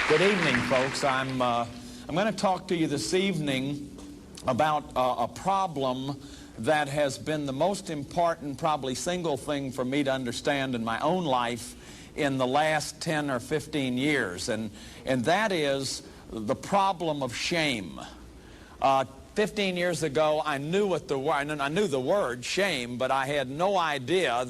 Good evening, folks. I'm going to talk to you this evening about a problem that has been the most important, probably single thing for me to understand in my own life in the last 10 or 15 years, and that is the problem of shame. 15 years ago, I knew the word shame, but I had no idea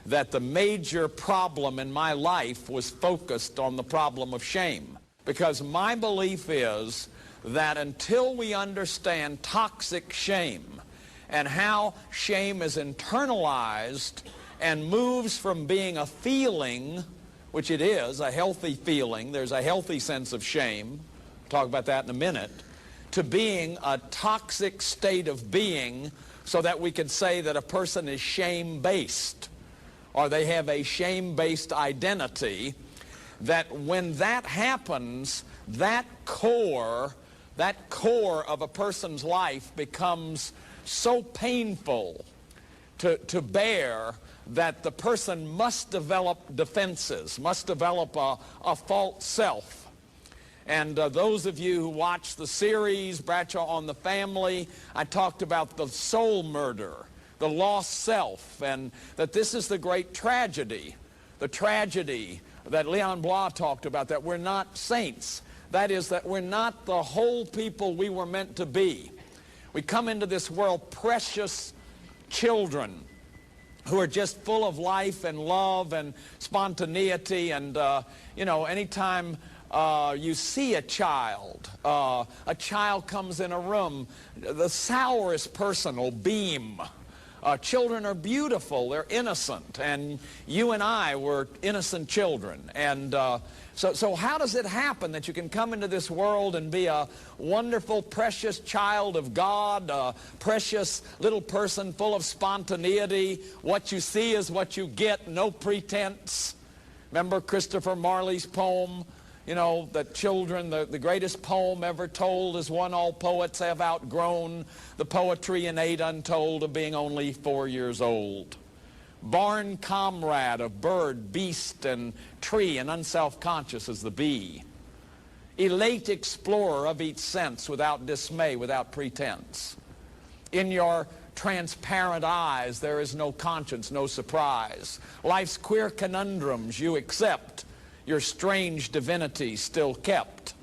that the major problem in my life was focused on the problem of shame. Because my belief is that until we understand toxic shame and how shame is internalized and moves from being a feeling, which it is, a healthy feeling, there's a healthy sense of shame, we'll talk about that in a minute, to being a toxic state of being so that we can say that a person is shame-based, or they have a shame-based identity, that when that happens, that core of a person's life becomes so painful to bear that the person must develop defenses, must develop a false self. And those of you who watched the series, Bradshaw on the Family, I talked about the soul murder, the lost self, and that this is the great tragedy, the tragedy that Leon Blois talked about, that we're not saints. That is, that we're not the whole people we were meant to be. We come into this world precious children who are just full of life and love and spontaneity, and you know, anytime you see a child comes in a room, the sourest person will beam. Children are beautiful, they're innocent, and you and I were innocent children. And so how does it happen that you can come into this world and be a wonderful, precious child of God, a precious little person full of spontaneity? What you see is what you get, no pretense. Remember Christopher Marley's poem? You know, that children, the greatest poem ever told is one all poets have outgrown, the poetry innate untold of being only 4 years old. Born comrade of bird, beast, and tree, and unself-conscious as the bee. Elate explorer of each sense, without dismay, without pretense. In your transparent eyes there is no conscience, no surprise. Life's queer conundrums you accept, your strange divinity still kept.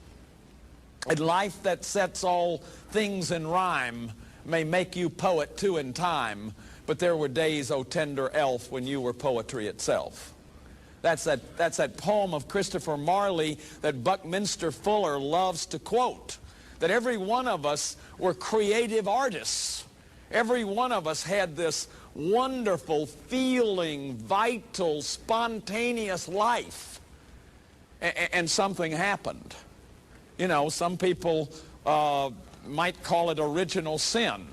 And life that sets all things in rhyme may make you poet too in time, but there were days, O tender elf, when you were poetry itself. That's that poem of Christopher Marley that Buckminster Fuller loves to quote, that every one of us were creative artists. Every one of us had this wonderful, feeling, vital, spontaneous life. And something happened. You know, some people might call it original sin,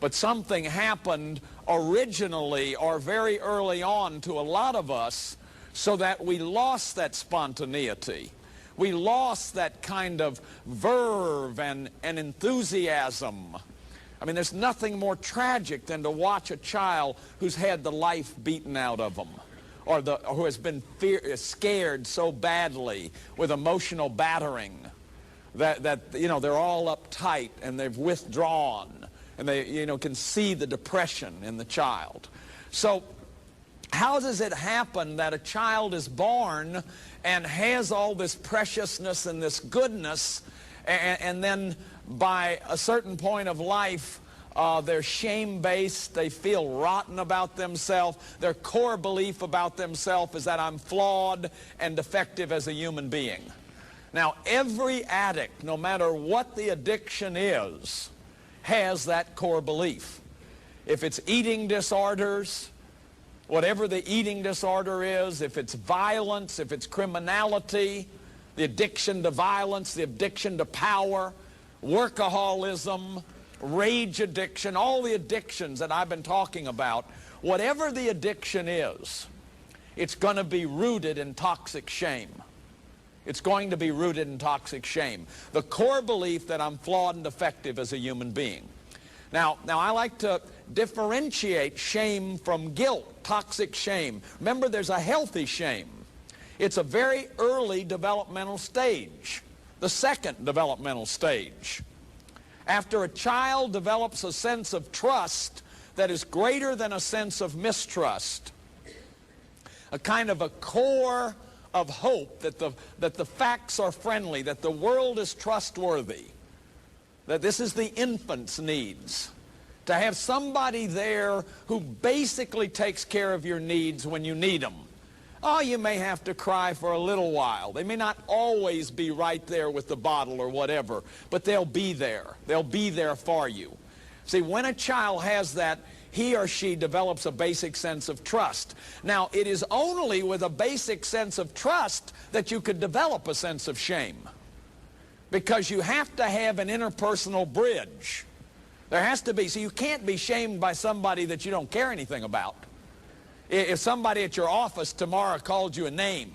but something happened originally or very early on to a lot of us so that we lost that spontaneity. We lost that kind of verve and enthusiasm. I mean, there's nothing more tragic than to watch a child who's had the life beaten out of them, or who has been scared so badly with emotional battering that you know, they're all uptight and they've withdrawn, and they, you know, can see the depression in the child. So how does it happen that a child is born and has all this preciousness and this goodness, and then by a certain point of life they're shame-based, they feel rotten about themselves, their core belief about themselves is that I'm flawed and defective as a human being. Now, every addict, no matter what the addiction is, has that core belief. If it's eating disorders, whatever the eating disorder is, if it's violence, if it's criminality, the addiction to violence, the addiction to power, workaholism, rage addiction, all the addictions that I've been talking about, whatever the addiction is, it's going to be rooted in toxic shame. It's going to be rooted in toxic shame. The core belief that I'm flawed and defective as a human being. Now I like to differentiate shame from guilt, toxic shame. Remember, there's a healthy shame. It's a very early developmental stage, the second developmental stage. After a child develops a sense of trust that is greater than a sense of mistrust, a kind of a core of hope that the facts are friendly, that the world is trustworthy, that this is the infant's needs. To have somebody there who basically takes care of your needs when you need them. Oh, you may have to cry for a little while. They may not always be right there with the bottle or whatever, but they'll be there. They'll be there for you. See, when a child has that, he or she develops a basic sense of trust. Now, it is only with a basic sense of trust that you could develop a sense of shame. Because you have to have an interpersonal bridge. There has to be. So you can't be shamed by somebody that you don't care anything about. If somebody at your office tomorrow called you a name,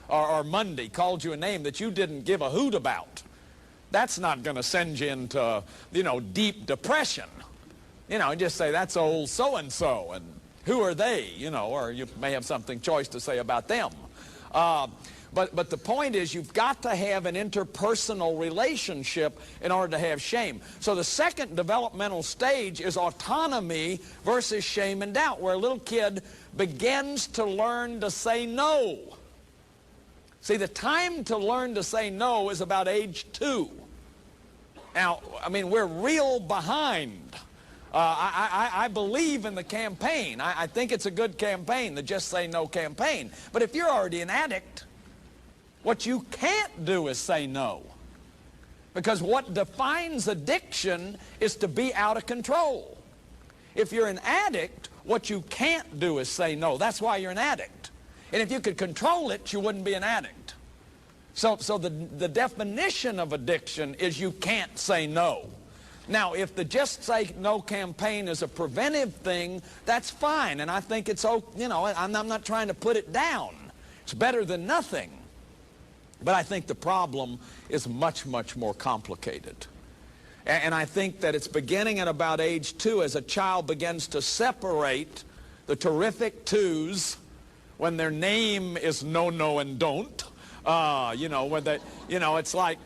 or Monday called you a name that you didn't give a hoot about, that's not going to send you into, deep depression. Just say, that's old so-and-so, and who are they, or you may have something choice to say about them. But the point is, you've got to have an interpersonal relationship in order to have shame. So the second developmental stage is autonomy versus shame and doubt, where a little kid begins to learn to say no. See, the time to learn to say no is about age 2. Now, we're real behind. I believe in the campaign. I think it's a good campaign, the Just Say No campaign. But if you're already an addict, what you can't do is say no. Because what defines addiction is to be out of control. If you're an addict, what you can't do is say no. That's why you're an addict. And if you could control it, you wouldn't be an addict. So the definition of addiction is you can't say no. Now, if the Just Say No campaign is a preventive thing, that's fine. And I think it's, I'm not trying to put it down. It's better than nothing. But I think the problem is much, much more complicated. And I think that it's beginning at about age 2 as a child begins to separate the terrific twos when their name is no, no, and don't. When they, it's like,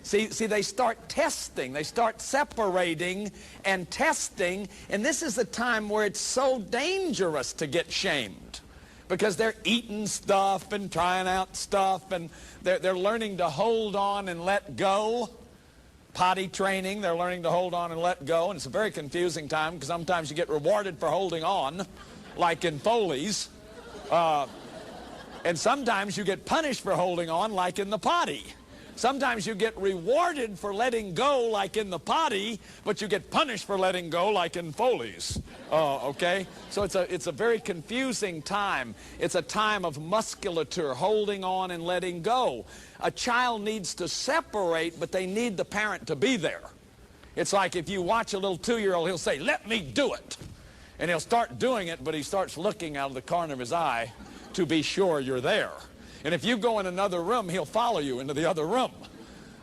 see, they start testing. They start separating and testing. And this is the time where it's so dangerous to get shamed. Because they're eating stuff and trying out stuff, and they're learning to hold on and let go. Potty training, they're learning to hold on and let go. And it's a very confusing time because sometimes you get rewarded for holding on, like in Foley's. And sometimes you get punished for holding on, like in the potty. Sometimes you get rewarded for letting go, like in the potty, but you get punished for letting go, like in Foley's. Okay? So it's a very confusing time. It's a time of musculature, holding on and letting go. A child needs to separate, but they need the parent to be there. It's like if you watch a little 2-year-old, he'll say, "Let me do it." And he'll start doing it, but he starts looking out of the corner of his eye to be sure you're there. And if you go in another room, he'll follow you into the other room.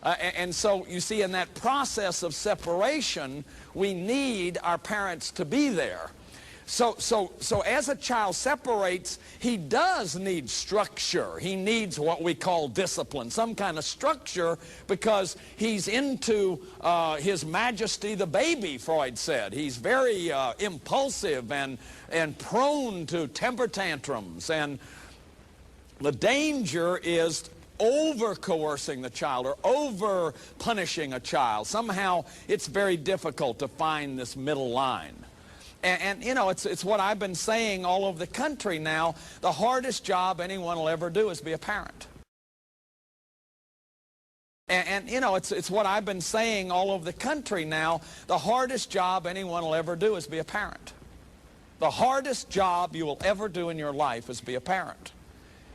And so, you see, in that process of separation, we need our parents to be there. So as a child separates, he does need structure. He needs what we call discipline, some kind of structure, because he's into his majesty the baby, Freud said. He's very impulsive and prone to temper tantrums. And the danger is over-coercing the child or over-punishing a child. Somehow it's very difficult to find this middle line. And it's what I've been saying all over the country now. The hardest job anyone will ever do is be a parent. And it's what I've been saying all over the country now. The hardest job anyone will ever do is be a parent. The hardest job you will ever do in your life is be a parent.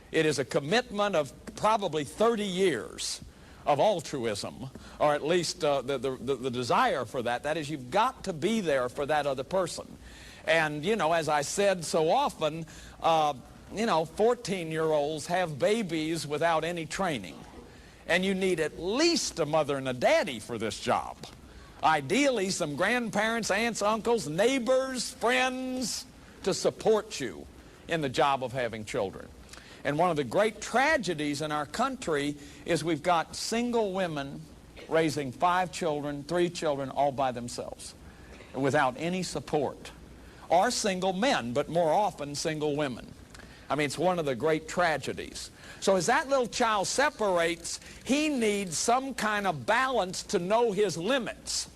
It is a commitment of probably 30 years of altruism, or at least the desire for that. That is, you've got to be there for that other person. And, as I said so often, 14-year-olds have babies without any training. And you need at least a mother and a daddy for this job. Ideally, some grandparents, aunts, uncles, neighbors, friends to support you in the job of having children. And one of the great tragedies in our country is we've got single women raising 5 children, 3 children, all by themselves, without any support. Or single men, but more often single women. I mean, it's one of the great tragedies. So as that little child separates, he needs some kind of balance to know his limits.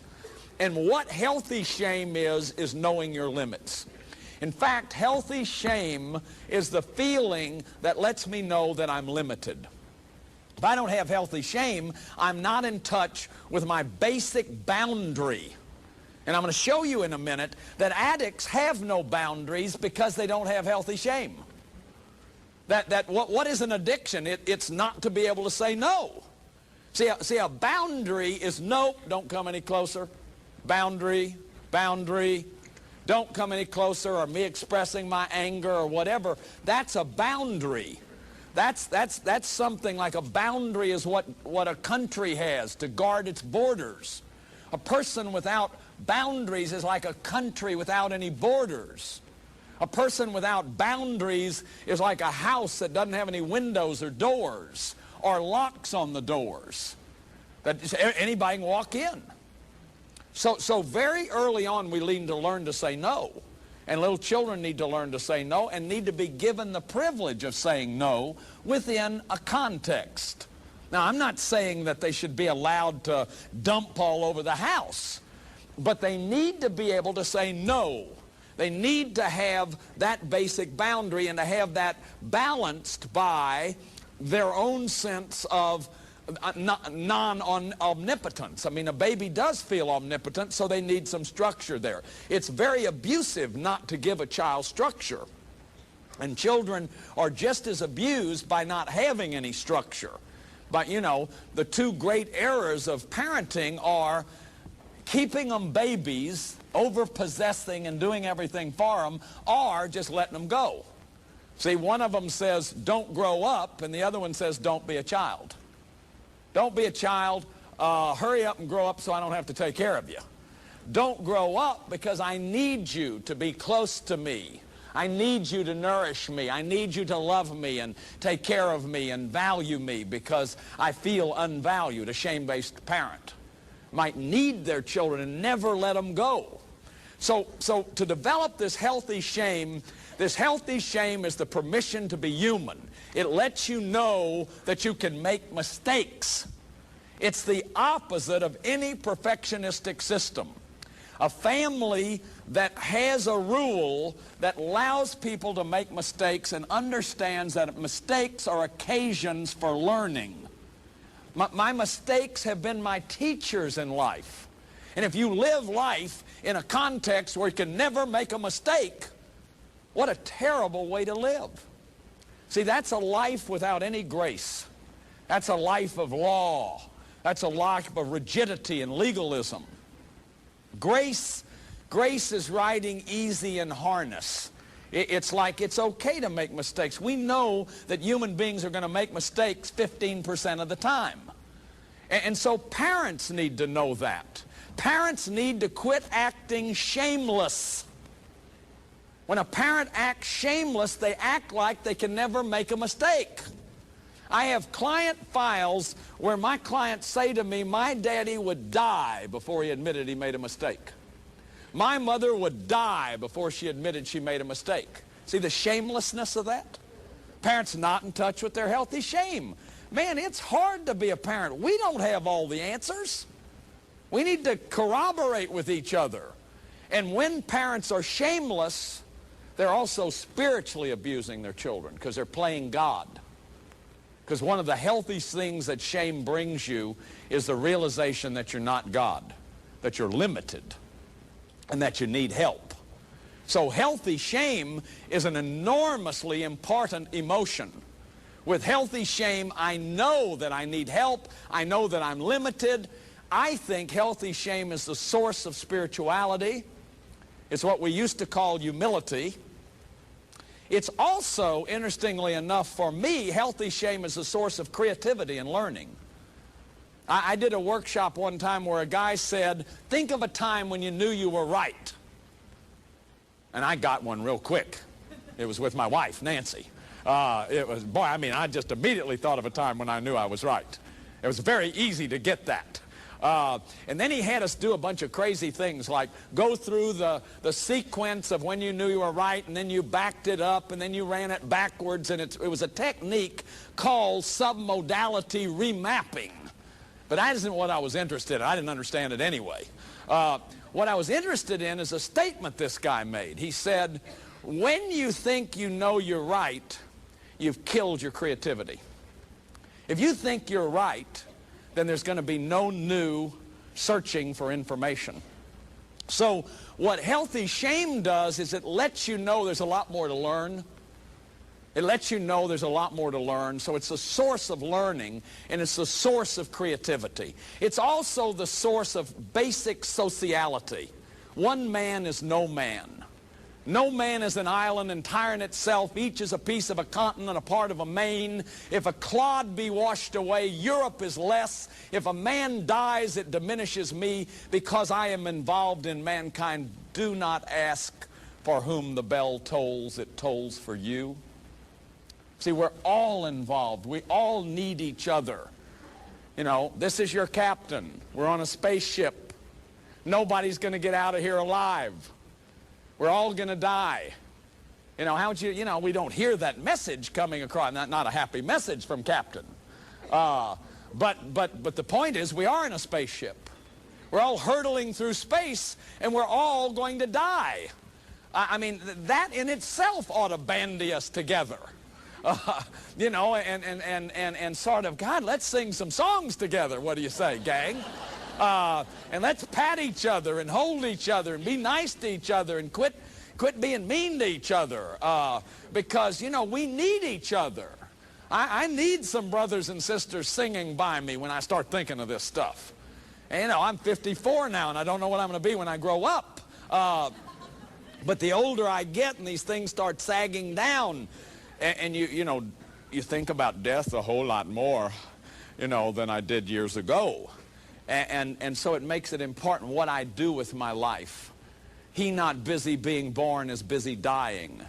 And what healthy shame is knowing your limits. In fact, healthy shame is the feeling that lets me know that I'm limited. If I don't have healthy shame, I'm not in touch with my basic boundary. And I'm going to show you in a minute that addicts have no boundaries because they don't have healthy shame. What is an addiction? It's not to be able to say no. See, a boundary is nope, don't come any closer. Boundary, boundary, don't come any closer, or me expressing my anger or whatever. That's a boundary. That's something like a boundary is what a country has to guard its borders. A person without boundaries is like a country without any borders. A person without boundaries is like a house that doesn't have any windows or doors or locks on the doors that anybody can walk in. So very early on we need to learn to say no. And little children need to learn to say no and need to be given the privilege of saying no within a context. Now, I'm not saying that they should be allowed to dump all over the house, but they need to be able to say no. They need to have that basic boundary and to have that balanced by their own sense of non-omnipotence. I mean, a baby does feel omnipotent, so they need some structure there. It's very abusive not to give a child structure. And children are just as abused by not having any structure. But, you know, the 2 great errors of parenting are keeping them babies, over-possessing and doing everything for them, or just letting them go. See, one of them says, don't grow up, and the other one says, don't be a child. Don't be a child, hurry up and grow up so I don't have to take care of you. Don't grow up because I need you to be close to me. I need you to nourish me. I need you to love me and take care of me and value me because I feel unvalued. A shame-based parent might need their children and never let them go. So to develop this healthy shame is the permission to be human. It lets you know that you can make mistakes. It's the opposite of any perfectionistic system. A family that has a rule that allows people to make mistakes and understands that mistakes are occasions for learning. My mistakes have been my teachers in life. And if you live life in a context where you can never make a mistake, what a terrible way to live. See, that's a life without any grace. That's a life of law. That's a life of rigidity and legalism. Grace is riding easy in harness. It's like it's okay to make mistakes. We know that human beings are going to make mistakes 15% of the time. And so parents need to know that. Parents need to quit acting shameless. When a parent acts shameless, they act like they can never make a mistake. I have client files where my clients say to me, my daddy would die before he admitted he made a mistake. My mother would die before she admitted she made a mistake. See the shamelessness of that? Parents not in touch with their healthy shame. Man, it's hard to be a parent. We don't have all the answers. We need to corroborate with each other. And when parents are shameless, they're also spiritually abusing their children because they're playing God. Because one of the healthiest things that shame brings you is the realization that you're not God, that you're limited, and that you need help. So healthy shame is an enormously important emotion. With healthy shame, I know that I need help. I know that I'm limited. I think healthy shame is the source of spirituality. It's what we used to call humility. It's also, interestingly enough, for me, healthy shame is the source of creativity and learning. I did a workshop one time where a guy said, think of a time when you knew you were right. And I got one real quick. It was with my wife, Nancy. It was, boy, I mean, I just immediately thought of a time when I knew I was right. It was very easy to get that. And then he had us do a bunch of crazy things like go through the sequence of when you knew you were right, and then you backed it up, and then you ran it backwards, and it was a technique called submodality remapping. But that isn't what I was interested in. I didn't understand it anyway. What I was interested in is a statement this guy made. He said, when you think you know you're right, you've killed your creativity. If you think you're right, then there's going to be no new searching for information. So what healthy shame does is it lets you know there's a lot more to learn. It lets you know there's a lot more to learn. So it's a source of learning, and it's the source of creativity. It's also the source of basic sociality. One man is no man. No man is an island entire in itself. Each is a piece of a continent, a part of a main. If a clod be washed away, Europe is less. If a man dies, it diminishes me because I am involved in mankind. Do not ask for whom the bell tolls. It tolls for you. See, we're all involved. We all need each other. You know, this is your captain. We're on a spaceship. Nobody's going to get out of here alive. We're all going to die. You know, you know, we don't hear that message coming across, not a happy message from Captain. But the point is, we are in a spaceship. We're all hurtling through space, and we're all going to die. I mean, that in itself ought to bandy us together. You know, and sort of, God, let's sing some songs together. What do you say, gang? And let's pat each other and hold each other and be nice to each other and quit being mean to each other. Because, you know, we need each other. I need some brothers and sisters singing by me when I start thinking of this stuff. And, you know, I'm 54 now, and I don't know what I'm going to be when I grow up. But the older I get and these things start sagging down, and you know, you think about death a whole lot more, you know, than I did years ago. And so it makes it important what I do with my life. He not busy being born is busy dying.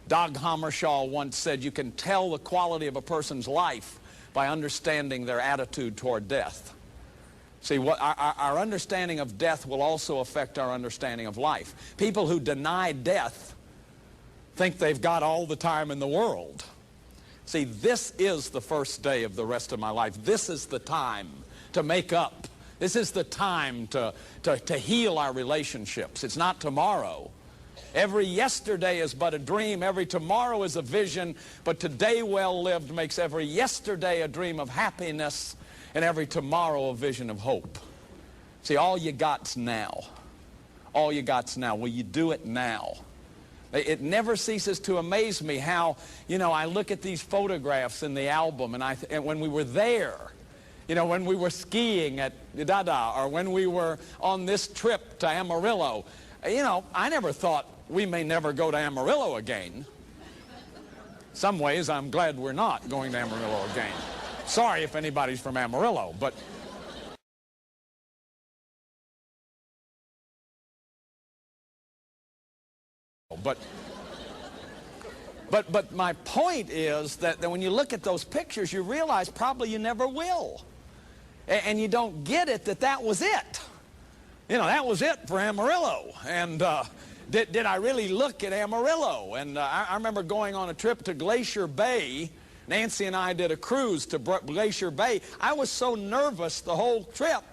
Dag Hammarskjöld once said, you can tell the quality of a person's life by understanding their attitude toward death. See, what our understanding of death will also affect our understanding of life. People who deny death think they've got all the time in the world. See, this is the first day of the rest of my life. This is the time to make up. This is the time to heal our relationships. It's not tomorrow. Every yesterday is but a dream. Every tomorrow is a vision. But today well lived makes every yesterday a dream of happiness and every tomorrow a vision of hope. See, all you got's now. All you got's now. Will you do it now? It never ceases to amaze me how, you know, I look at these photographs in the album, and when we were there, you know, when we were skiing at Dada, or when we were on this trip to Amarillo, you know, I never thought we may never go to Amarillo again. Some ways, I'm glad we're not going to Amarillo again. Sorry if anybody's from Amarillo, but... But my point is that when you look at those pictures, you realize probably you never will. And you don't get it that was it. You know, that was it for Amarillo. And did I really look at Amarillo? And I remember going on a trip to Glacier Bay. Nancy and I did a cruise to Glacier Bay. I was so nervous the whole trip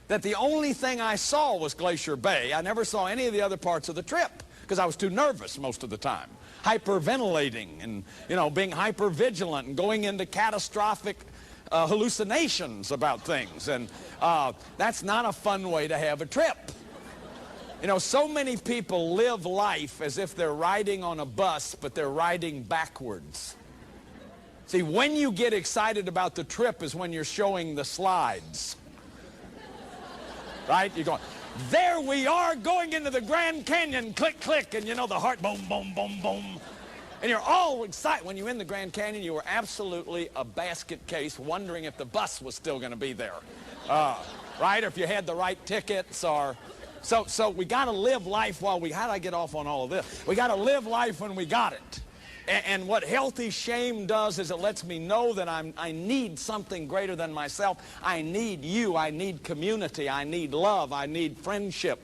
that the only thing I saw was Glacier Bay. I never saw any of the other parts of the trip because I was too nervous most of the time. Hyperventilating and, you know, being hypervigilant and going into catastrophic hallucinations about things. And that's not a fun way to have a trip. You know, so many people live life as if they're riding on a bus, but they're riding backwards. See, when you get excited about the trip is when you're showing the slides. Right? You're going, there we are going into the Grand Canyon, click, click, and you know the heart, boom, boom, boom, boom. And you're all excited. When you're in the Grand Canyon, you were absolutely a basket case wondering if the bus was still going to be there. Right? Or if you had the right tickets or... So we got to live life while we... How did I get off on all of this? We got to live life when we got it. And what healthy shame does is it lets me know that I need something greater than myself. I need you. I need community. I need love. I need friendship.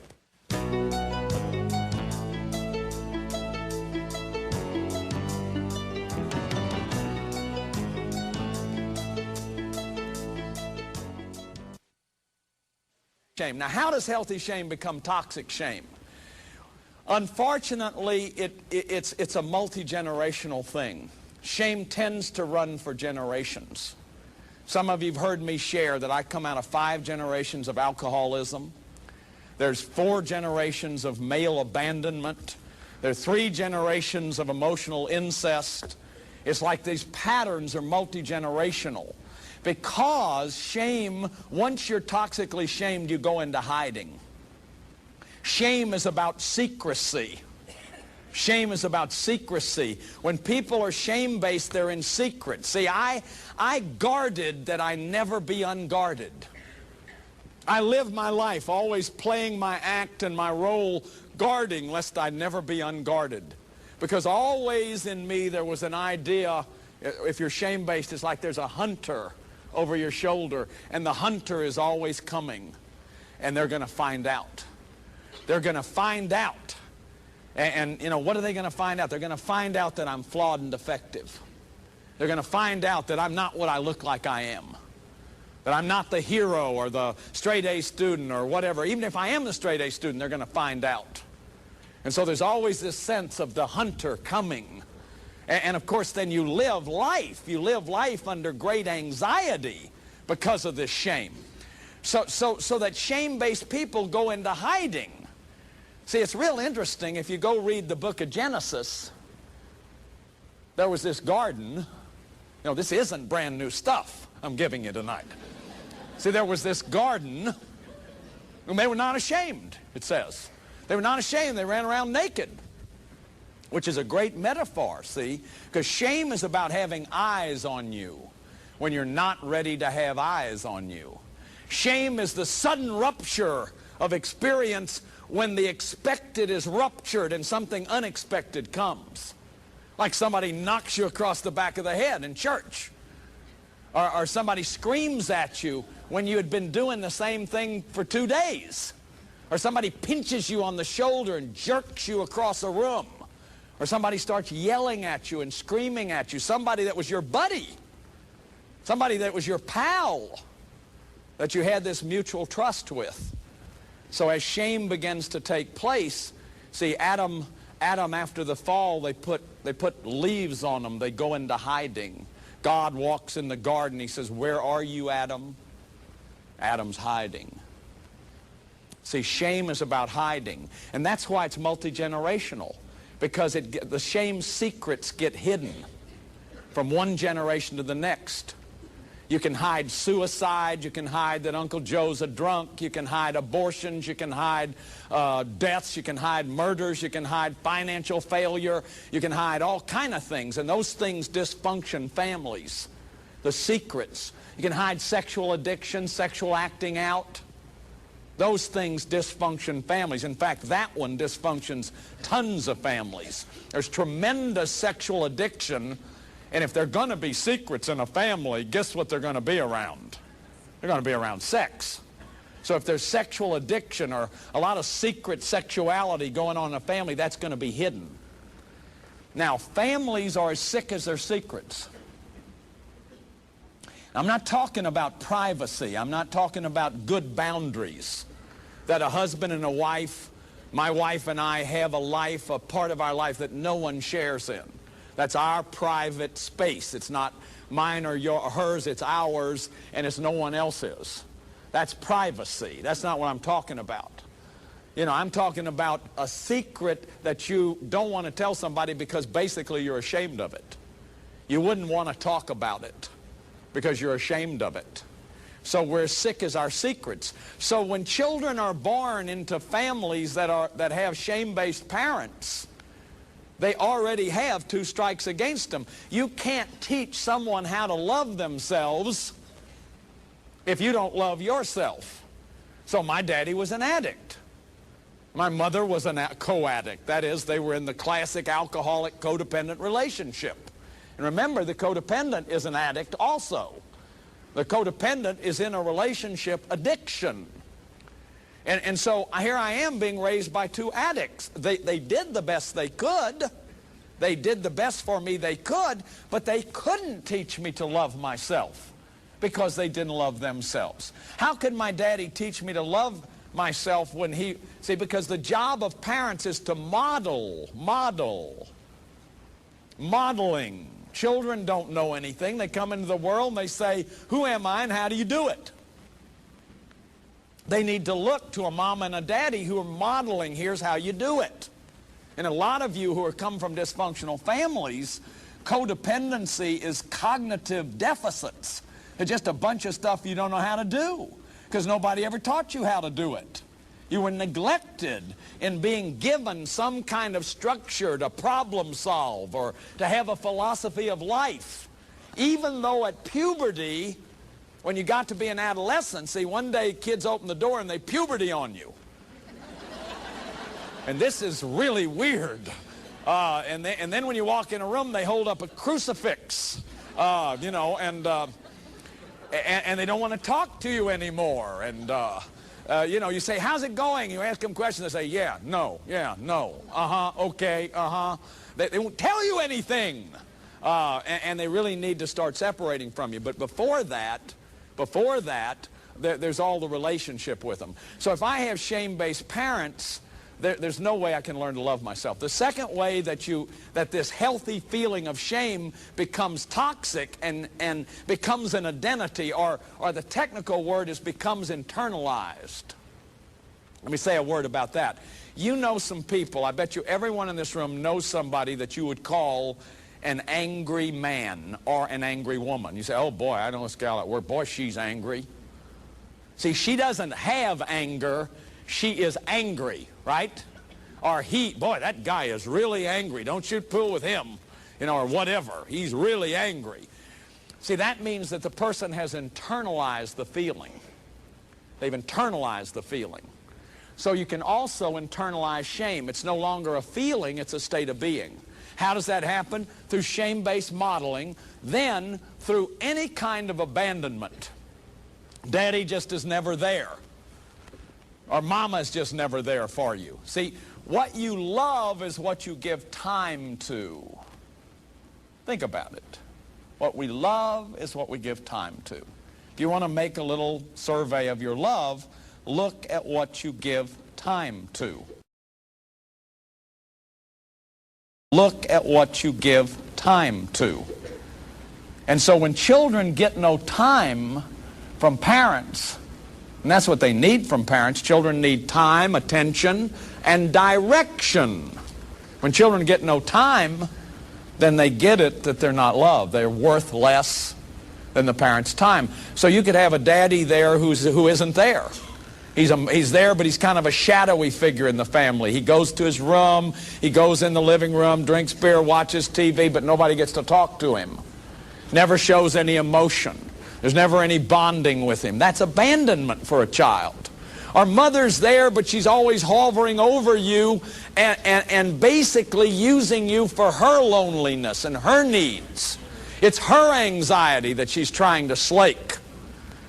Shame. Now, how does healthy shame become toxic shame? Unfortunately, it's a multi-generational thing. Shame tends to run for generations. Some of you have heard me share that I come out of 5 generations of alcoholism. There's 4 generations of male abandonment. There's 3 generations of emotional incest. It's like these patterns are multi-generational. Because shame, once you're toxically shamed, you go into hiding. Shame is about secrecy. Shame is about secrecy. When people are shame-based, they're in secret. See, I guarded that I never be unguarded. I lived my life always playing my act and my role, guarding lest I never be unguarded. Because always in me there was an idea, if you're shame-based, it's like there's a hunter over your shoulder, and the hunter is always coming, and they're going to find out. They're going to find out. And you know, what are they going to find out? They're going to find out that I'm flawed and defective. They're going to find out that I'm not what I look like I am. That I'm not the hero or the straight-A student or whatever. Even if I am the straight-A student, they're going to find out. And so there's always this sense of the hunter coming. And of course, then you live life. You live life under great anxiety because of this shame. So that shame-based people go into hiding. See, it's real interesting. If you go read the book of Genesis, there was this garden. You know, this isn't brand new stuff I'm giving you tonight. See, there was this garden, and they were not ashamed, it says. They were not ashamed. They ran around naked. Which is a great metaphor, see? Because shame is about having eyes on you when you're not ready to have eyes on you. Shame is the sudden rupture of experience when the expected is ruptured and something unexpected comes. Like somebody knocks you across the back of the head in church. Or somebody screams at you when you had been doing the same thing for 2 days. Or somebody pinches you on the shoulder and jerks you across a room. Or somebody starts yelling at you and screaming at you. Somebody that was your buddy. Somebody that was your pal. That you had this mutual trust with. So as shame begins to take place, see, Adam after the fall, they put leaves on them. They go into hiding. God walks in the garden. He says, "Where are you, Adam?" Adam's hiding. See, shame is about hiding. And that's why it's multi-generational. Because the shame secrets get hidden from one generation to the next. You can hide suicide, you can hide that Uncle Joe's a drunk, you can hide abortions, you can hide deaths, you can hide murders, you can hide financial failure, you can hide all kind of things, and those things dysfunction families. The secrets. You can hide sexual addiction, sexual acting out. Those things dysfunction families. In fact, that one dysfunctions tons of families. There's tremendous sexual addiction, and if there are going to be secrets in a family, guess what they're going to be around? They're going to be around sex. So if there's sexual addiction or a lot of secret sexuality going on in a family, that's going to be hidden. Now, families are as sick as their secrets. I'm not talking about privacy. I'm not talking about good boundaries. That a husband and a wife, my wife and I have a life, a part of our life that no one shares in. That's our private space. It's not mine or hers, it's ours, and it's no one else's. That's privacy. That's not what I'm talking about. You know, I'm talking about a secret that you don't want to tell somebody because basically you're ashamed of it. You wouldn't want to talk about it because you're ashamed of it. So we're as sick as our secrets. So when children are born into families that have shame-based parents, they already have 2 strikes against them. You can't teach someone how to love themselves if you don't love yourself. So my daddy was an addict. My mother was a co-addict. That is, they were in the classic alcoholic codependent relationship. And remember, the codependent is an addict also. The codependent is in a relationship addiction. And so here I am being raised by two addicts. They did the best they could. They did the best for me they could, but they couldn't teach me to love myself because they didn't love themselves. How could my daddy teach me to love myself when he... See, because the job of parents is to modeling. Children don't know anything. They come into the world and they say, who am I and how do you do it? They need to look to a mom and a daddy who are modeling, here's how you do it. And a lot of you who are come from dysfunctional families, codependency is cognitive deficits. It's just a bunch of stuff you don't know how to do because nobody ever taught you how to do it. You were neglected in being given some kind of structure to problem solve or to have a philosophy of life. Even though at puberty, when you got to be an adolescent, see, one day kids open the door and they puberty on you. And this is really weird. And then when you walk in a room, they hold up a crucifix, you know, and they don't want to talk to you anymore. And, you know, you say, how's it going? You ask them questions, they say, yeah, no, okay, They won't tell you anything. And they really need to start separating from you. But before that, there's all the relationship with them. So if I have shame-based parents, there's no way I can learn to love myself. The second way that this healthy feeling of shame becomes toxic and becomes an identity, or the technical word is becomes internalized. Let me say a word about that. You know some people, I bet you everyone in this room knows somebody that you would call an angry man or an angry woman. You say, oh boy, I know this gal at work, boy, she's angry. See, she doesn't have anger, she is angry, right? Or boy, that guy is really angry, don't shoot pool with him, you know, or whatever, he's really angry. See, that means that the person has internalized the feeling. They've internalized the feeling. So you can also internalize shame. It's no longer a feeling, it's a state of being. How does that happen? Through shame-based modeling, then through any kind of abandonment. Daddy just is never there. Or mama's just never there for you. See, what you love is what you give time to. Think about it. What we love is what we give time to. If you want to make a little survey of your love, look at what you give time to. Look at what you give time to. And so when children get no time from parents, and that's what they need from parents, children need time, attention, and direction. When children get no time, then they get it that they're not loved. They're worth less than the parents' time. So you could have a daddy there who isn't there. He's there, but he's kind of a shadowy figure in the family. He goes to his room, he goes in the living room, drinks beer, watches TV, but nobody gets to talk to him. Never shows any emotion. There's never any bonding with him. That's abandonment for a child. Our mother's there, but she's always hovering over you and basically using you for her loneliness and her needs. It's her anxiety that she's trying to slake.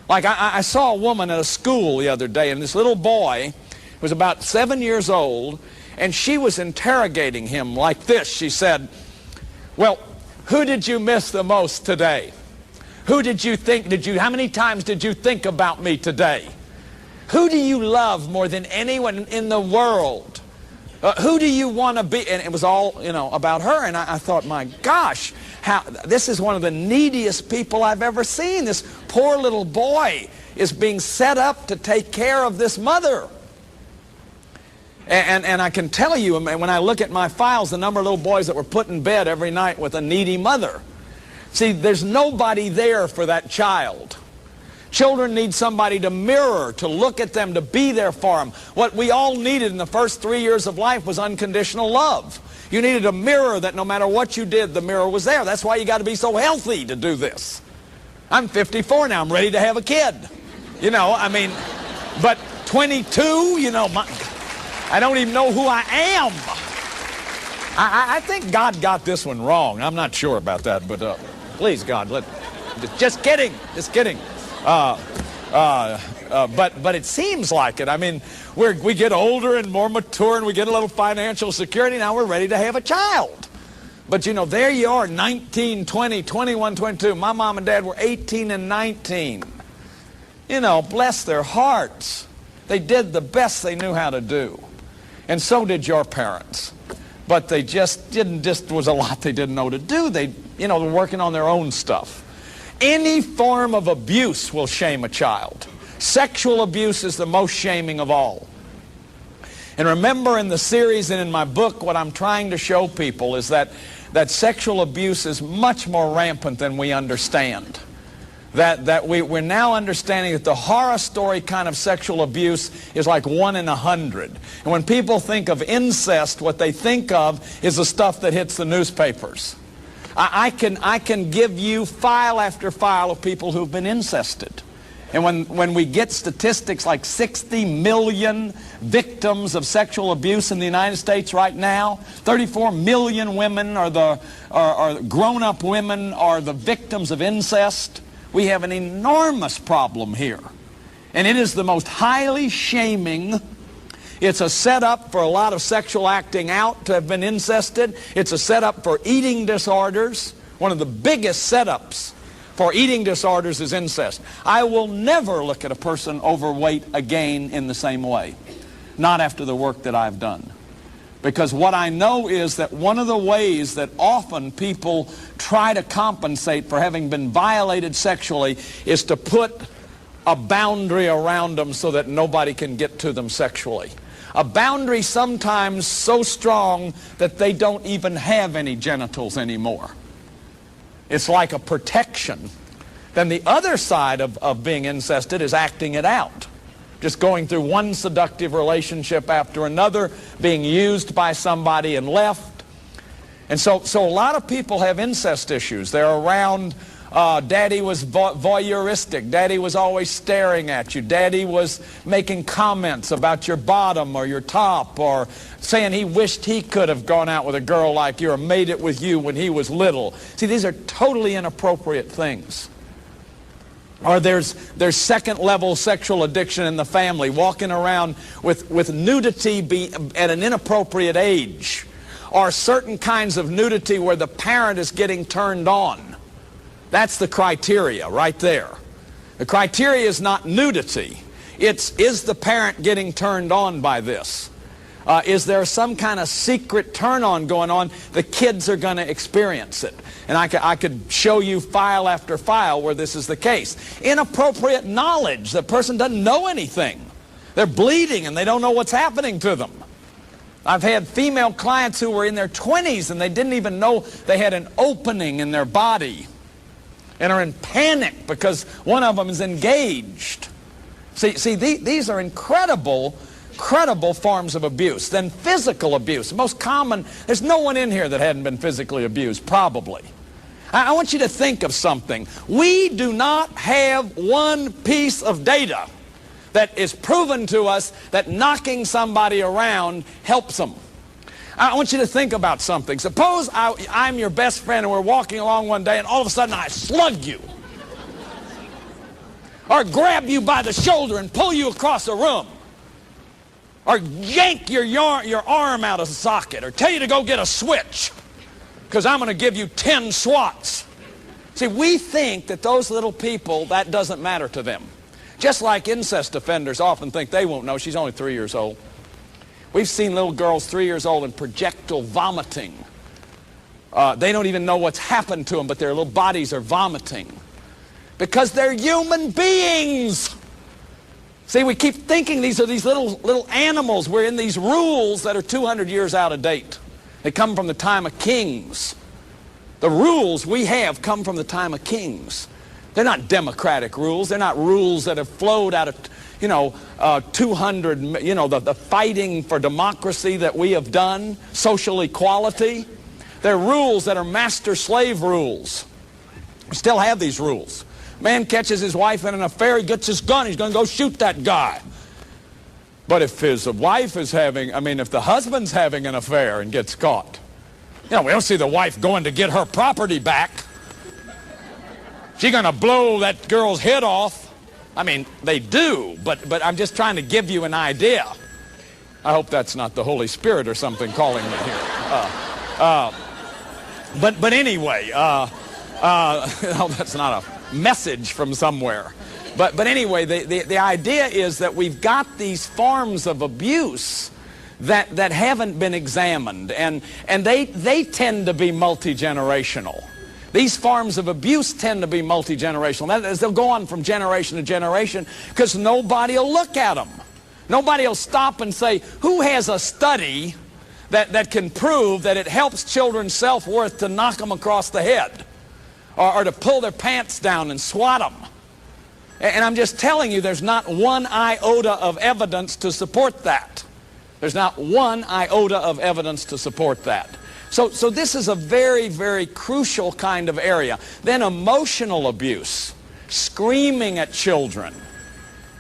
Like I saw a woman at a school the other day, and this little boy was about 7 years old, and she was interrogating him like this. She said, well, who did you miss the most today? Who did you think, how many times did you think about me today? Who do you love more than anyone in the world? Who do you want to be? And it was all, you know, about her. And I thought, my gosh, this is one of the neediest people I've ever seen. This poor little boy is being set up to take care of this mother. And I can tell you, when I look at my files, the number of little boys that were put in bed every night with a needy mother. See, there's nobody there for that child. Children need somebody to mirror, to look at them, to be there for them. What we all needed in the first 3 years of life was unconditional love. You needed a mirror that no matter what you did, the mirror was there. That's why you got to be so healthy to do this. I'm 54 now. I'm ready to have a kid. You know, I mean, but 22, you know, I don't even know who I am. I think God got this one wrong. I'm not sure about that, but please, God, just kidding, just kidding. But it seems like it. I mean, we get older and more mature, and we get a little financial security. Now we're ready to have a child. But, you know, there you are, 19, 20, 21, 22. My mom and dad were 18 and 19. You know, bless their hearts. They did the best they knew how to do. And so did your parents. But they just was a lot they didn't know to do. They, you know, were working on their own stuff. Any form of abuse will shame a child. Sexual abuse is the most shaming of all. And remember, in the series and in my book, what I'm trying to show people is that sexual abuse is much more rampant than we understand. That we're now understanding that the horror story kind of sexual abuse is like 1 in 100. And when people think of incest, what they think of is the stuff that hits the newspapers. I can give you file after file of people who've been incested. And when we get statistics like 60 million victims of sexual abuse in the United States right now, 34 million women are grown-up women are the victims of incest, we have an enormous problem here. And it is the most highly shaming. It's a setup for a lot of sexual acting out to have been incested. It's a setup for eating disorders. One of the biggest setups for eating disorders is incest. I will never look at a person overweight again in the same way. Not after the work that I've done. Because what I know is that one of the ways that often people try to compensate for having been violated sexually is to put a boundary around them so that nobody can get to them sexually. A boundary sometimes so strong that they don't even have any genitals anymore. It's like a protection. Then the other side of being incested is acting it out. Just going through one seductive relationship after another, being used by somebody and left. And so a lot of people have incest issues. They're around, daddy was voyeuristic, daddy was always staring at you, daddy was making comments about your bottom or your top, or saying he wished he could have gone out with a girl like you or made it with you when he was little. See, these are totally inappropriate things. Or there's second-level sexual addiction in the family, walking around with nudity at an inappropriate age, or certain kinds of nudity where the parent is getting turned on. That's the criteria right there. The criteria is not nudity. It's, is the parent getting turned on by this? Is there some kind of secret turn-on going on? The kids are going to experience it. And I could show you file after file where this is the case. Inappropriate knowledge. The person doesn't know anything. They're bleeding and they don't know what's happening to them. I've had female clients who were in their 20s and they didn't even know they had an opening in their body and are in panic because one of them is engaged. See, these are incredible forms of abuse. Then physical abuse, the most common. There's no one in here that hadn't been physically abused, probably. I want you to think of something. We do not have one piece of data that is proven to us that knocking somebody around helps them. I want you to think about something. Suppose I'm your best friend and we're walking along one day and all of a sudden I slug you. Or grab you by the shoulder and pull you across the room. Or yank your arm out of the socket, or tell you to go get a switch because I'm going to give you 10 swats. See, we think that those little people, that doesn't matter to them. Just like incest offenders often think they won't know. She's only 3 years old. We've seen little girls 3 years old in projectile vomiting. They don't even know what's happened to them, but their little bodies are vomiting because they're human beings. See, we keep thinking these are these little animals. We're in these rules that are 200 years out of date. They come from the time of kings. The rules we have come from the time of kings. They're not democratic rules. They're not rules that have flowed out of, 200, the fighting for democracy that we have done, social equality. They're rules that are master-slave rules. We still have these rules. Man catches his wife in an affair, he gets his gun, he's going to go shoot that guy. But if his wife is having, if the husband's having an affair and gets caught, we don't see the wife going to get her property back. She's going to blow that girl's head off. They do, but I'm just trying to give you an idea. I hope that's not the Holy Spirit or something calling me here. But anyway, no, that's not a message from somewhere. But anyway, the idea is that we've got these forms of abuse that haven't been examined, and they tend to be multi-generational. These forms of abuse tend to be multi-generational. That is, they'll go on from generation to generation because nobody will look at them. Nobody will stop and say, who has a study that can prove that it helps children's self-worth to knock them across the head or to pull their pants down and swat them? And I'm just telling you, there's not one iota of evidence to support that. There's not one iota of evidence to support that. So this is a very, very crucial kind of area. Then emotional abuse, screaming at children.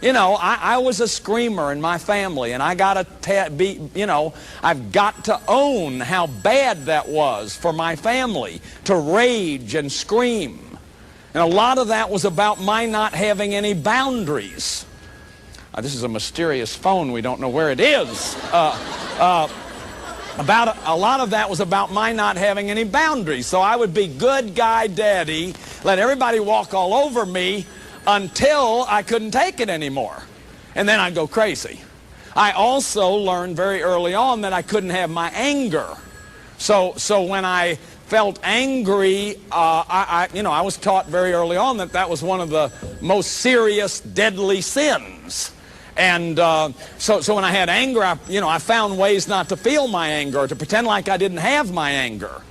I was a screamer in my family, and I got to I've got to own how bad that was for my family to rage and scream. And a lot of that was about my not having any boundaries. This is a mysterious phone. We don't know where it is. A lot of that was about my not having any boundaries. So I would be good guy daddy, let everybody walk all over me until I couldn't take it anymore. And then I'd go crazy. I also learned very early on that I couldn't have my anger. So when I felt angry, I was taught very early on that was one of the most serious, deadly sins. And so when I had anger, I found ways not to feel my anger or to pretend like I didn't have my anger.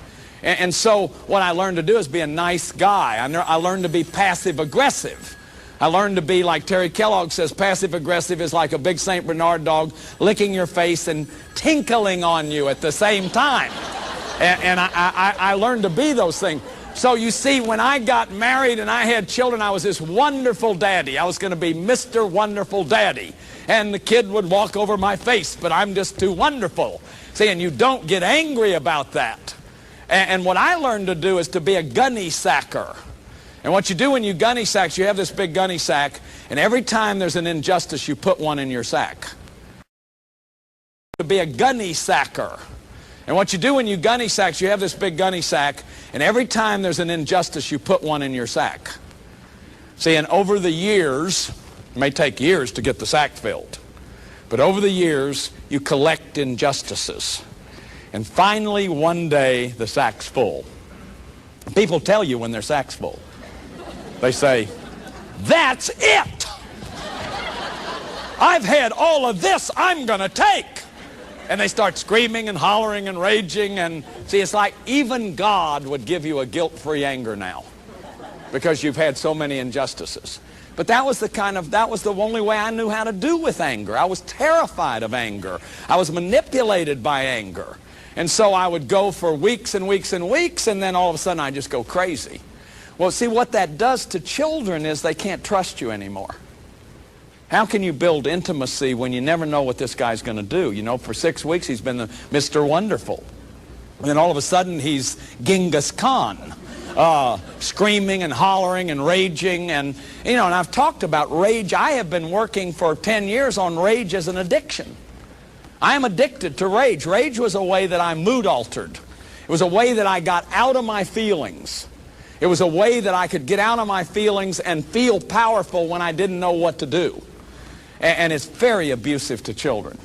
And so what I learned to do is be a nice guy. I learned to be passive-aggressive. I learned to be, like Terry Kellogg says, passive-aggressive is like a big St. Bernard dog licking your face and tinkling on you at the same time. And I learned to be those things. So you see, when I got married and I had children, I was this wonderful daddy. I was going to be Mr. Wonderful Daddy. And the kid would walk over my face, but I'm just too wonderful. See, and you don't get angry about that. And what I learned to do is to be a gunny sacker. And what you do when you gunny sack, you have this big gunny sack, and every time there's an injustice, you put one in your sack. To be a gunny sacker. And what you do when you gunny sack, you have this big gunny sack, and every time there's an injustice, you put one in your sack. See, and over the years, it may take years to get the sack filled, but over the years, you collect injustices. And finally, one day, the sack's full. People tell you when their sack's full. They say, that's it! I've had all of this I'm going to take! And they start screaming and hollering and raging. And see, it's like even God would give you a guilt-free anger now because you've had so many injustices. But that was the only way I knew how to do with anger. I was terrified of anger. I was manipulated by anger. And so I would go for weeks and weeks and weeks, and then all of a sudden I'd just go crazy. Well, see, what that does to children is they can't trust you anymore. How can you build intimacy when you never know what this guy's going to do? For 6 weeks he's been the Mr. Wonderful. And then all of a sudden he's Genghis Khan, screaming and hollering and raging. And I've talked about rage. I have been working for 10 years on rage as an addiction. I am addicted to rage. Rage was a way that I mood altered. It was a way that I got out of my feelings. It was a way that I could get out of my feelings and feel powerful when I didn't know what to do. And it's very abusive to children.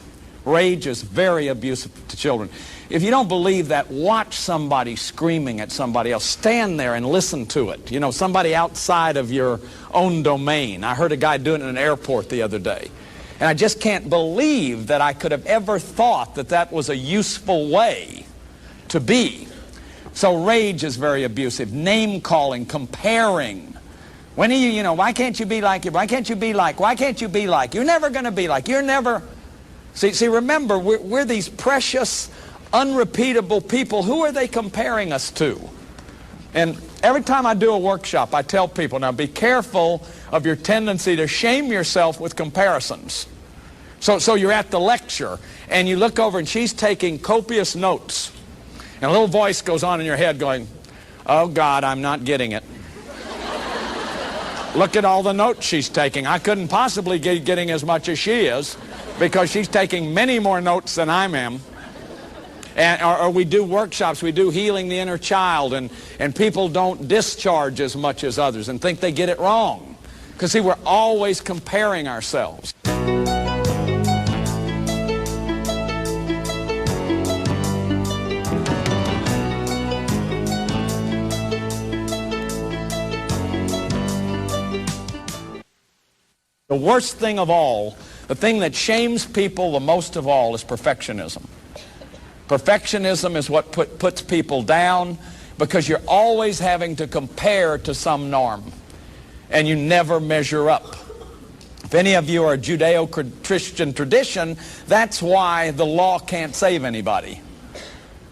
Rage is very abusive to children. If you don't believe that, watch somebody screaming at somebody else. Stand there and listen to it. Somebody outside of your own domain. I heard a guy doing it in an airport the other day. And I just can't believe that I could have ever thought that that was a useful way to be. So rage is very abusive. Name-calling, comparing. When are you, why can't you be like it? Why can't you be like? Why can't you be like? You're never going to be like. You're never. See, remember, we're these precious, unrepeatable people. Who are they comparing us to? And every time I do a workshop, I tell people, now be careful of your tendency to shame yourself with comparisons. So you're at the lecture, and you look over, and she's taking copious notes. And a little voice goes on in your head going, oh, God, I'm not getting it. Look at all the notes she's taking. I couldn't possibly be getting as much as she is, because she's taking many more notes than I am. Or we do workshops, we do healing the inner child, and people don't discharge as much as others and think they get it wrong. Because, see, we're always comparing ourselves. The worst thing of all, the thing that shames people the most of all, is perfectionism. Perfectionism is what puts people down, because you're always having to compare to some norm, and you never measure up. If any of you are a Judeo-Christian tradition, that's why the law can't save anybody,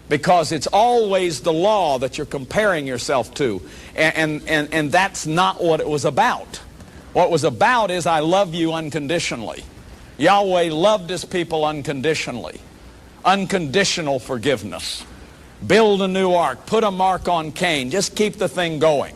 because it's always the law that you're comparing yourself to, and that's not what it was about. What it was about is, I love you unconditionally. Yahweh loved his people unconditionally. Unconditional forgiveness. Build a new ark. Put a mark on Cain. Just keep the thing going.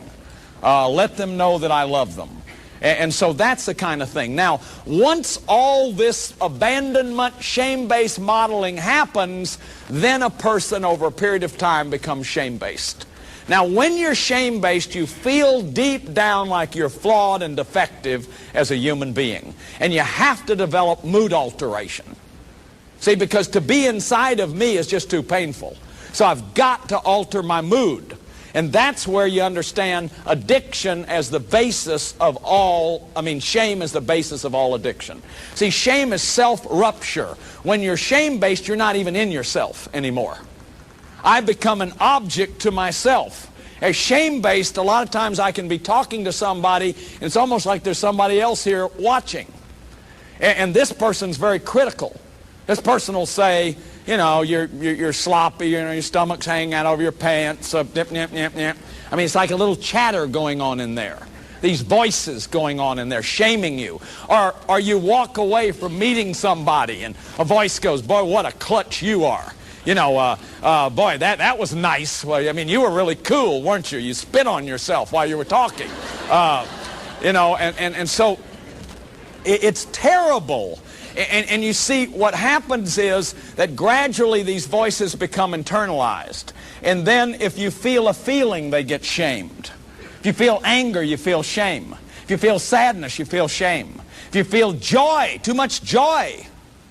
Let them know that I love them. And so that's the kind of thing. Now, once all this abandonment, shame-based modeling happens, then a person over a period of time becomes shame-based. Now, when you're shame-based, you feel deep down like you're flawed and defective as a human being. And you have to develop mood alteration. See, because to be inside of me is just too painful. So I've got to alter my mood. And that's where you understand addiction as the basis of all, shame is the basis of all addiction. See, shame is self-rupture. When you're shame-based, you're not even in yourself anymore. I become an object to myself. As shame-based, a lot of times I can be talking to somebody, and it's almost like there's somebody else here watching. And this person's very critical. This person will say, you know, you're sloppy, you know, your stomach's hanging out over your pants, nip, nip, nip, nip. It's like a little chatter going on in there. These voices going on in there, shaming you. Or you walk away from meeting somebody, and a voice goes, boy, what a clutch you are. You know, boy, that was nice. Well, you were really cool, weren't you? You spit on yourself while you were talking. You know, and so it's terrible. And you see, what happens is that gradually these voices become internalized. And then if you feel a feeling, they get shamed. If you feel anger, you feel shame. If you feel sadness, you feel shame. If you feel joy, too much joy,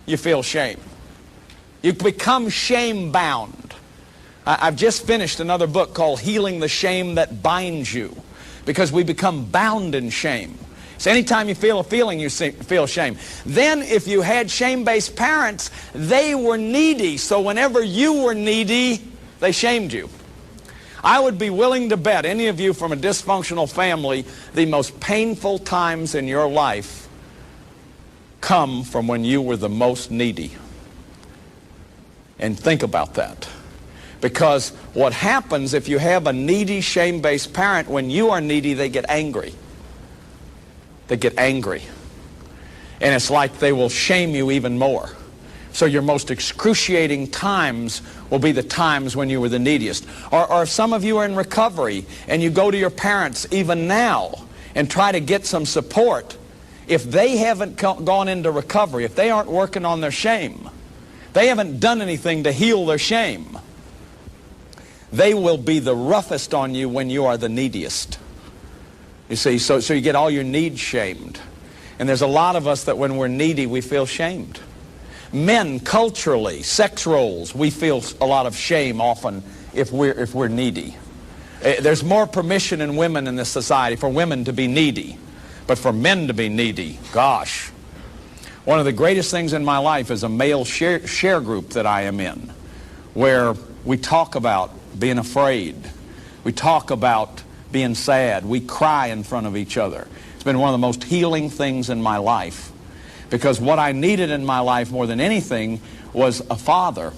you feel shame. You become shame-bound. I've just finished another book called Healing the Shame That Binds You, because we become bound in shame. So anytime you feel a feeling, you feel shame. Then if you had shame-based parents, they were needy. So whenever you were needy, they shamed you. I would be willing to bet, any of you from a dysfunctional family, the most painful times in your life come from when you were the most needy. And think about that. Because what happens if you have a needy, shame-based parent, when you are needy, they get angry. They get angry. And it's like they will shame you even more. So your most excruciating times will be the times when you were the neediest. Or if some of you are in recovery and you go to your parents even now and try to get some support, if they haven't gone into recovery, if they aren't working on their shame, they haven't done anything to heal their shame, they will be the roughest on you when you are the neediest. You see, so you get all your needs shamed. And there's a lot of us that when we're needy, we feel shamed. Men, culturally, sex roles, we feel a lot of shame often if we're needy. There's more permission in women in this society for women to be needy. But for men to be needy, gosh. One of the greatest things in my life is a male share group that I am in, where we talk about being afraid. We talk about being sad. We cry in front of each other. It's been one of the most healing things in my life, because what I needed in my life more than anything was a father.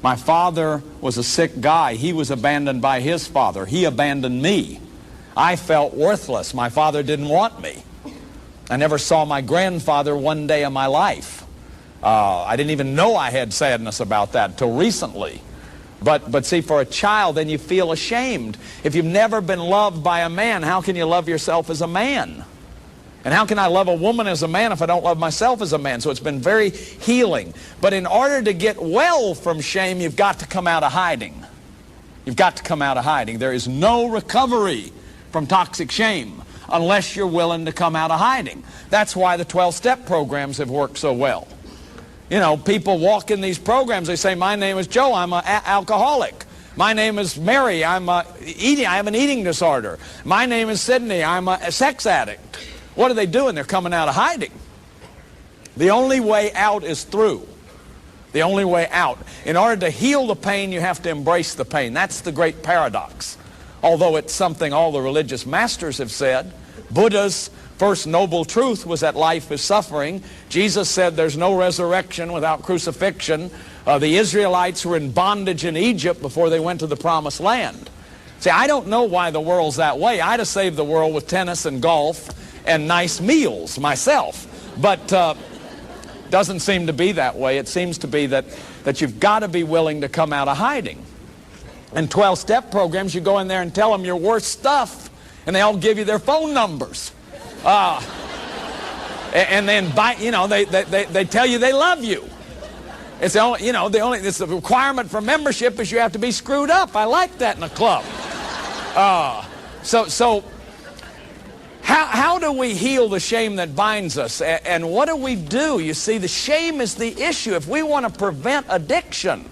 My father was a sick guy. He was abandoned by his father. He abandoned me. I felt worthless. My father didn't want me. I never saw my grandfather one day of my life. I didn't even know I had sadness about that until recently. But see, for a child, then you feel ashamed. If you've never been loved by a man, how can you love yourself as a man? And how can I love a woman as a man if I don't love myself as a man? So it's been very healing. But in order to get well from shame, you've got to come out of hiding. You've got to come out of hiding. There is no recovery from toxic shame unless you're willing to come out of hiding. That's why the 12-step programs have worked so well. You know, people walk in these programs, they say, my name is Joe, I'm an alcoholic. My name is Mary, I have an eating disorder. My name is Sydney, I'm a sex addict. What are they doing? They're coming out of hiding. The only way out is through. The only way out. In order to heal the pain, you have to embrace the pain. That's the great paradox. Although it's something all the religious masters have said. Buddha's first noble truth was that life is suffering. Jesus said there's no resurrection without crucifixion. The Israelites were in bondage in Egypt before they went to the promised land. See, I don't know why the world's that way. I'd have saved the world with tennis and golf and nice meals myself. But doesn't seem to be that way. It seems to be that you've got to be willing to come out of hiding. In 12-step programs, you go in there and tell them your worst stuff, and they all give you their phone numbers. And then, they tell you they love you. It's the only, it's the requirement for membership is you have to be screwed up. I like that in a club. So how do we heal the shame that binds us? And what do we do? You see, the shame is the issue. If we want to prevent addiction,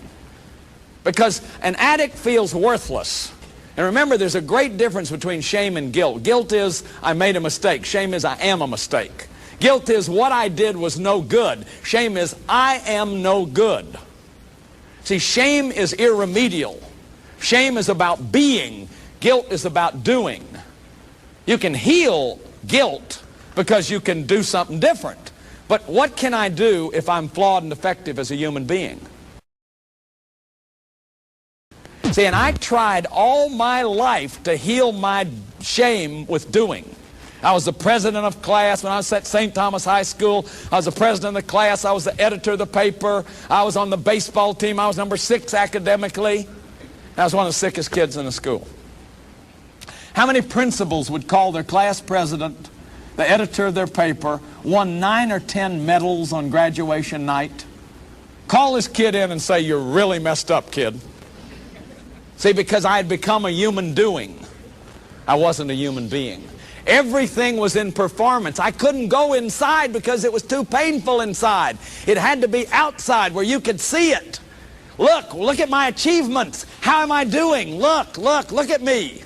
because an addict feels worthless. And remember, there's a great difference between shame and guilt. Guilt is, I made a mistake. Shame is, I am a mistake. Guilt is, what I did was no good. Shame is, I am no good. See, shame is irremedial. Shame is about being. Guilt is about doing. You can heal guilt because you can do something different. But what can I do if I'm flawed and defective as a human being? See, and I tried all my life to heal my shame with doing. I was the president of class when I was at St. Thomas High School. I was the president of the class. I was the editor of the paper. I was on the baseball team. I was number 6 academically. I was one of the sickest kids in the school. How many principals would call their class president, the editor of their paper, won 9 or 10 medals on graduation night? Call this kid in and say, you're really messed up, kid. See, because I had become a human doing. I wasn't a human being. Everything was in performance. I couldn't go inside because it was too painful inside. It had to be outside where you could see it. Look at my achievements. How am I doing? Look at me.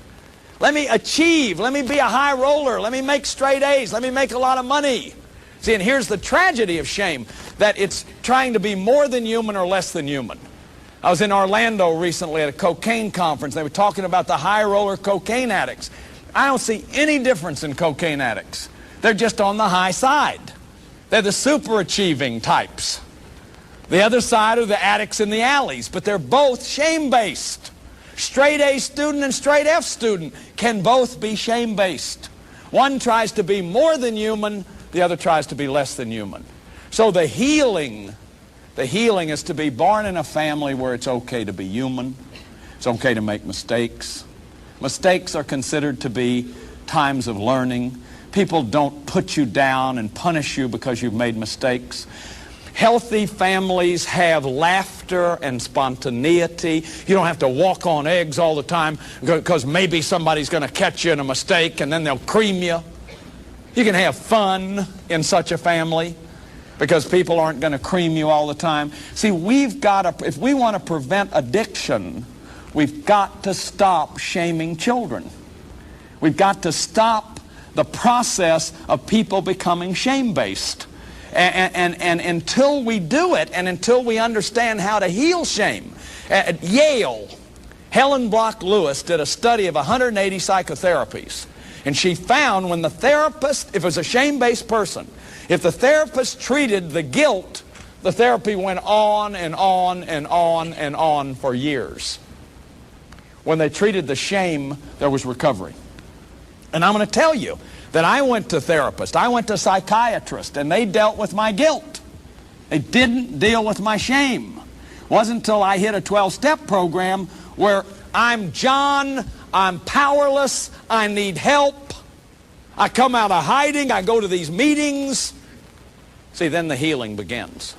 Let me achieve. Let me be a high roller. Let me make straight A's. Let me make a lot of money. See, and here's the tragedy of shame, that it's trying to be more than human or less than human. I was in Orlando recently at a cocaine conference. They were talking about the high roller cocaine addicts. I don't see any difference in cocaine addicts. They're just on the high side. They're the super achieving types. The other side are the addicts in the alleys, but they're both shame-based. Straight A student and straight F student can both be shame-based. One tries to be more than human, the other tries to be less than human. So the healing is to be born in a family where it's okay to be human. It's okay to make mistakes. Mistakes are considered to be times of learning. People don't put you down and punish you because you've made mistakes. Healthy families have laughter and spontaneity. You don't have to walk on eggs all the time because maybe somebody's going to catch you in a mistake and then they'll cream you. You can have fun in such a family because people aren't going to cream you all the time. See, if we want to prevent addiction, we've got to stop shaming children. We've got to stop the process of people becoming shame-based. And until we do it, and until we understand how to heal shame. At Yale, Helen Block Lewis did a study of 180 psychotherapies. And she found when the therapist, if it was a shame-based person, if the therapist treated the guilt, the therapy went on and on and on and on for years. When they treated the shame, there was recovery. And I'm going to tell you that I went to therapists, I went to psychiatrists, and they dealt with my guilt. They didn't deal with my shame. It wasn't until I hit a 12-step program where I'm John, I'm powerless, I need help. I come out of hiding, I go to these meetings. See, then the healing begins.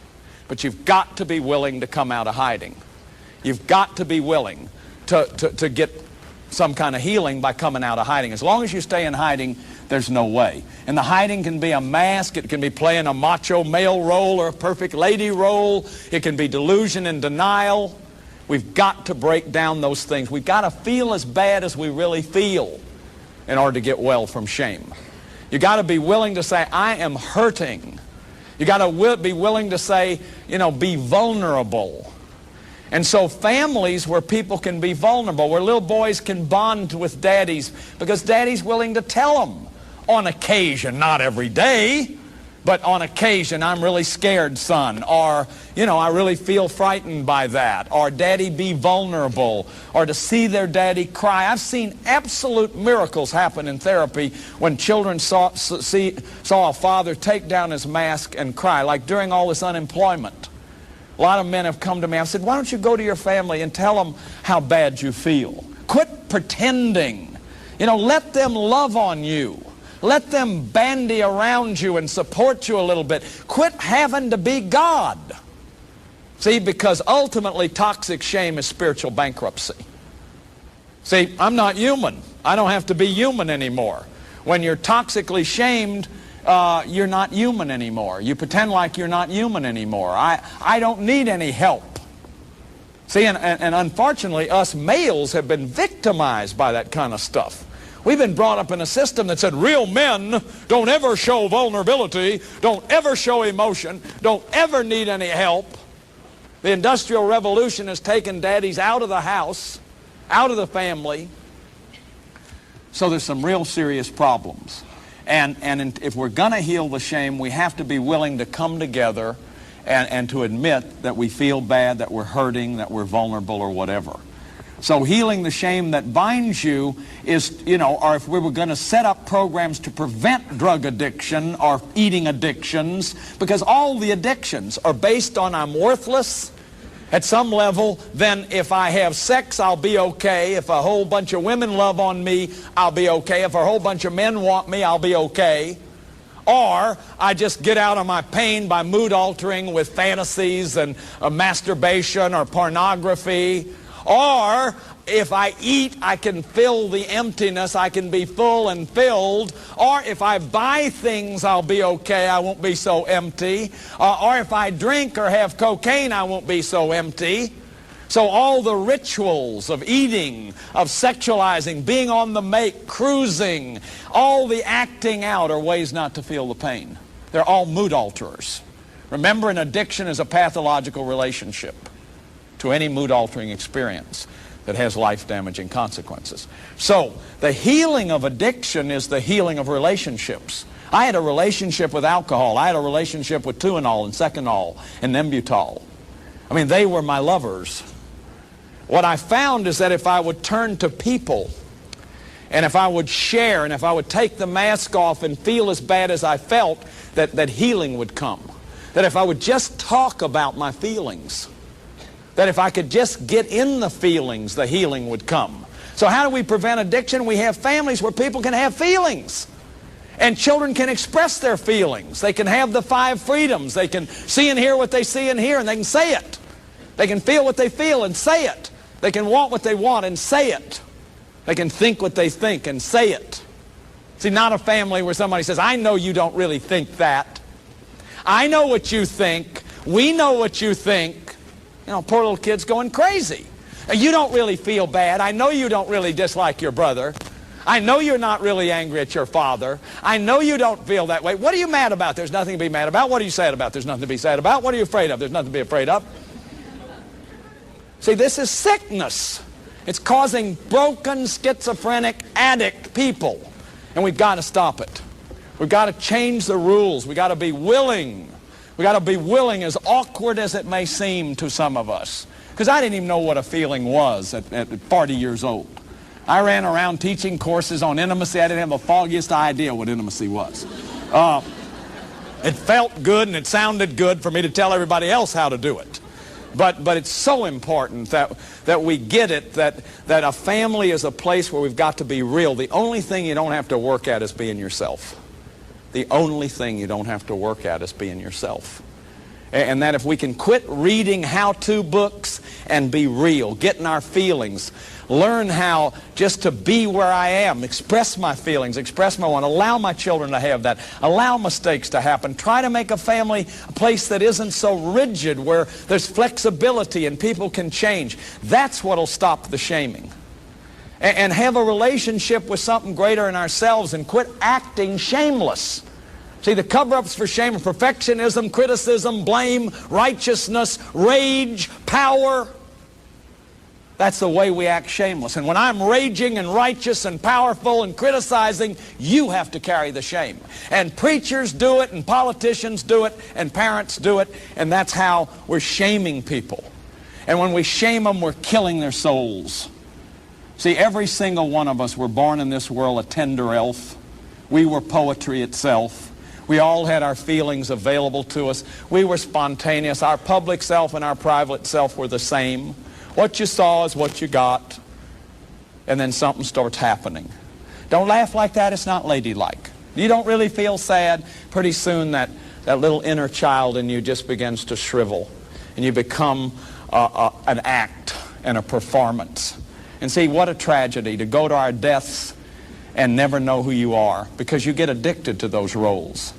But you've got to be willing to come out of hiding. You've got to be willing to get some kind of healing by coming out of hiding. As long as you stay in hiding, there's no way. And the hiding can be a mask. It can be playing a macho male role or a perfect lady role. It can be delusion and denial. We've got to break down those things. We've got to feel as bad as we really feel in order to get well from shame. You've got to be willing to say, I am hurting. You've got to be willing to say, be vulnerable. And so families where people can be vulnerable, where little boys can bond with daddies because daddy's willing to tell them on occasion, not every day, but on occasion, I'm really scared, son, or, I really feel frightened by that, or daddy be vulnerable, or to see their daddy cry. I've seen absolute miracles happen in therapy when children saw a father take down his mask and cry, like during all this unemployment. A lot of men have come to me. I've said, why don't you go to your family and tell them how bad you feel? Quit pretending. Let them love on you. Let them bandy around you and support you a little bit. Quit having to be God. See, because ultimately toxic shame is spiritual bankruptcy. See, I'm not human. I don't have to be human anymore. When you're toxically shamed, you're not human anymore. You pretend like you're not human anymore. I don't need any help. See, and unfortunately, us males have been victimized by that kind of stuff. We've been brought up in a system that said real men don't ever show vulnerability, don't ever show emotion, don't ever need any help. The Industrial Revolution has taken daddies out of the house, out of the family. So there's some real serious problems. And if we're going to heal the shame, we have to be willing to come together and to admit that we feel bad, that we're hurting, that we're vulnerable or whatever. So healing the shame that binds you is, or if we were going to set up programs to prevent drug addiction or eating addictions, because all the addictions are based on I'm worthless at some level, then if I have sex, I'll be okay. If a whole bunch of women love on me, I'll be okay. If a whole bunch of men want me, I'll be okay. Or I just get out of my pain by mood altering with fantasies and masturbation or pornography. Or if I eat, I can fill the emptiness. I can be full and filled. Or if I buy things, I'll be okay. I won't be so empty. Or if I drink or have cocaine, I won't be so empty. So all the rituals of eating, of sexualizing, being on the make, cruising, all the acting out are ways not to feel the pain. They're all mood alterers. Remember, an addiction is a pathological relationship to any mood-altering experience that has life-damaging consequences. So the healing of addiction is the healing of relationships. I had a relationship with alcohol. I had a relationship with Tuinol and Seconal and Nembutal. I mean, they were my lovers. What I found is that if I would turn to people, and if I would share, and if I would take the mask off and feel as bad as I felt, that healing would come. That if I would just talk about my feelings, that if I could just get in the feelings, the healing would come. So how do we prevent addiction? We have families where people can have feelings. And children can express their feelings. They can have the 5 freedoms. They can see and hear what they see and hear, and they can say it. They can feel what they feel and say it. They can want what they want and say it. They can think what they think and say it. See, not a family where somebody says, I know you don't really think that. I know what you think. We know what you think. Poor little kid's going crazy. You don't really feel bad. I know you don't really dislike your brother. I know you're not really angry at your father. I know you don't feel that way. What are you mad about? There's nothing to be mad about. What are you sad about? There's nothing to be sad about. What are you afraid of? There's nothing to be afraid of. See, this is sickness. It's causing broken, schizophrenic, addict people. And we've got to stop it. We've got to change the rules. We've got to be willing. We've got to be willing, as awkward as it may seem to some of us. Because I didn't even know what a feeling was at 40 years old. I ran around teaching courses on intimacy. I didn't have the foggiest idea what intimacy was. It felt good and it sounded good for me to tell everybody else how to do it. But it's so important that we get it, that a family is a place where we've got to be real. The only thing you don't have to work at is being yourself. The only thing you don't have to work at is being yourself. And that if we can quit reading how-to books and be real, get in our feelings, learn how just to be where I am, express my feelings, express my want, allow my children to have that, allow mistakes to happen, try to make a family a place that isn't so rigid, where there's flexibility and people can change. That's what'll stop the shaming. And have a relationship with something greater in ourselves and quit acting shameless. See, the cover-ups for shame are perfectionism, criticism, blame, righteousness, rage, power. That's the way we act shameless. And when I'm raging and righteous and powerful and criticizing, you have to carry the shame. And preachers do it, and politicians do it, and parents do it, and that's how we're shaming people. And when we shame them, we're killing their souls. See, every single one of us were born in this world a tender elf. We were poetry itself. We all had our feelings available to us. We were spontaneous. Our public self and our private self were the same. What you saw is what you got. And then something starts happening. Don't laugh like that. It's not ladylike. You don't really feel sad. Pretty soon that little inner child in you just begins to shrivel. And you become an act and a performance. And see, what a tragedy to go to our deaths and never know who you are, because you get addicted to those roles.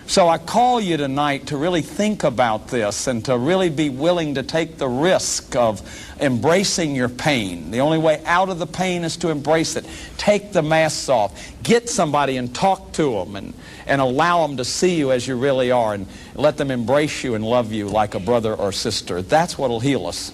So I call you tonight to really think about this and to really be willing to take the risk of embracing your pain. The only way out of the pain is to embrace it. Take the masks off. Get somebody and talk to them and allow them to see you as you really are, and let them embrace you and love you like a brother or sister. That's what will heal us.